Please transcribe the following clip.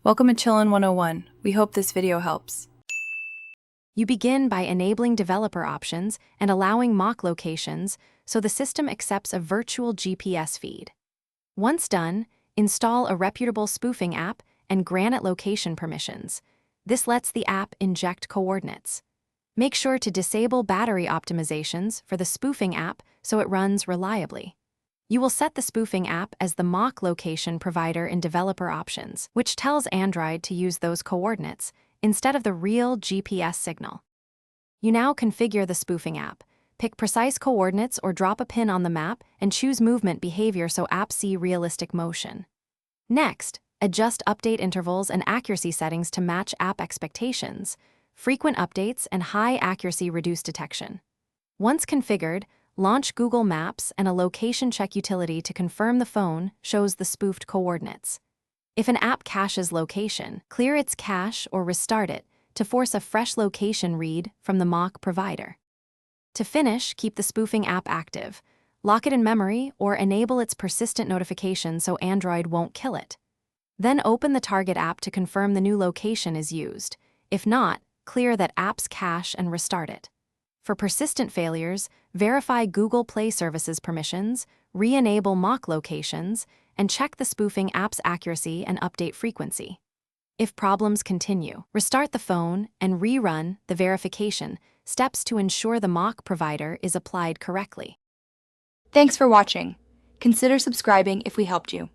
Welcome to Chillin' 101. We hope this video helps. You begin by enabling developer options and allowing mock locations so the system accepts a virtual GPS feed. Once done, install a reputable spoofing app and grant it location permissions. This lets the app inject coordinates. Make sure to disable battery optimizations for the spoofing app so it runs reliably. You will set the spoofing app as the mock location provider in developer options, which tells Android to use those coordinates instead of the real GPS signal. You now configure the spoofing app. Pick precise coordinates or drop a pin on the map and choose movement behavior so apps see realistic motion. Next, adjust update intervals and accuracy settings to match app expectations. Frequent updates and high accuracy reduce detection. Once configured, launch Google Maps and a location check utility to confirm the phone shows the spoofed coordinates. If an app caches location, clear its cache or restart it to force a fresh location read from the mock provider. To finish, keep the spoofing app active. Lock it in memory or enable its persistent notification so Android won't kill it. Then open the target app to confirm the new location is used. If not, clear that app's cache and restart it. For persistent failures, verify Google Play Services permissions, re-enable mock locations, and check the spoofing app's accuracy and update frequency. If problems continue, restart the phone and rerun the verification steps to ensure the mock provider is applied correctly. Thanks for watching. Consider subscribing if we helped you.